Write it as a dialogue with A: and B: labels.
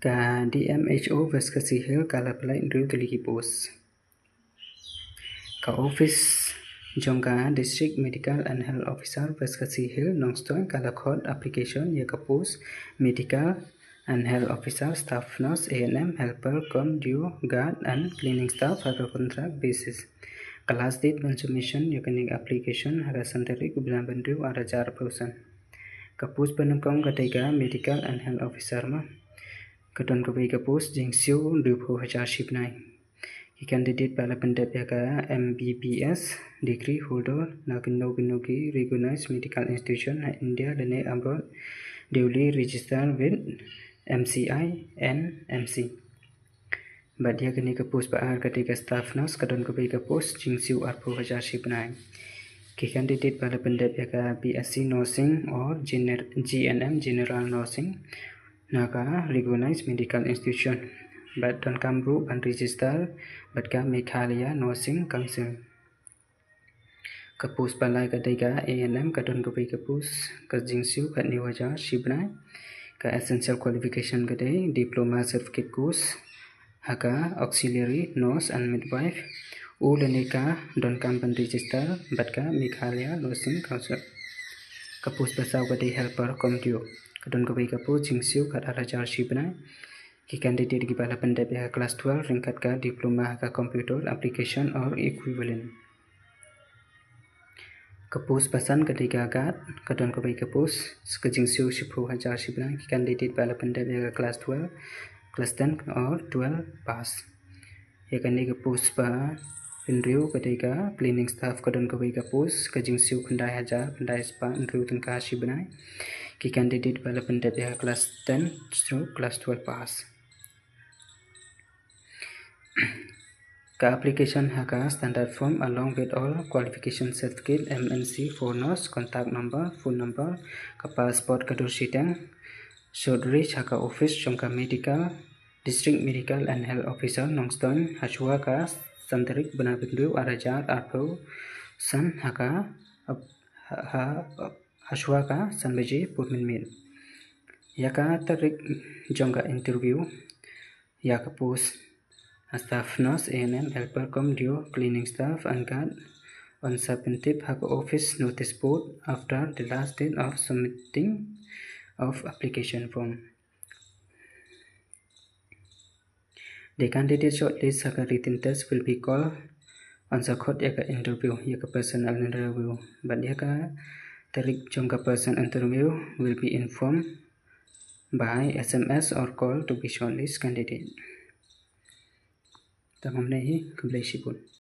A: Ka DMHO vers Khasi Hill kala apply drill tylli post. Ka office Jongka District Medical and Health Officer vers Khasi Hill Nongstoin kala code application ya ka post Medical and Health Officer staff nurse ANM helper com due guard and cleaning staff haka contract basis. Class date consummation ya kaning application haka santari ku bilang bandriu ada jar perusahaan. Ka post penengkong ketiga Medical and Health Officer ma Keton kebai ke post jing siu 2019. Candidate pada pendap ya ka MBBS degree holder na kenogi recognized medical institution na India dan abroad duly registered with MCI and MC. Bad dia kini ke post bahar ketika staff nurse keton kebai ke post jing siu 2019. Candidate pada pendap ya ka BSc nursing or GNM general nursing Naka recognized medical institution, but don't come group and register, but come Meghalaya Nursing Council. Kapus palai ketiga ANM kadon kebai kapus kajingsiu kat niwaja shibna ka essential qualification kedai diploma certificate course haka auxiliary nurse and midwife ulaneka don't come and register, but ka Meghalaya Nursing Council. Kapus pasau kedai helper komdio. Kadon kebai kapus jingsiu kat arajar shibna candidate di bala pendap ya kelas 12 ringkat ka diploma ka computer application or equivalent. Kapus pasan ketiga kat kadon kebai kapus sekejingsiu 10,000 shibna candidate bala pendap ya kelas 12 kelas 10 or 12 pass. Ya kani kapus pa Indriu ketiga cleaning staff kadon kebai kapus kejingsiu kendai hajar kendai spa Indriu tengka shibna candidate pada pendap ya kelas 10 stroke kelas 12 pass. Ka application haka standard form along with all qualification certificate MNC for nurse contact number phone number ka passport kadur sidang should reach haka office Jongka medical district medical and health officer Nongstoin Hashua ka santarik benar bendu arajar arpo san haka Hashua ka sanbaji purmin mil. Ya ka tarik Jongka interview ya ka post staff nurse ANM helper com dio cleaning staff and guard on substantive haka office notice board after the last date of submitting of application form. The candidate shortlist haka written test will be called on the court ya ka interview ya ka personal interview. But ya ka tarik Jongka person interview will be informed by SMS or call to be shortlist candidate. Tamam nahi kembali sibun.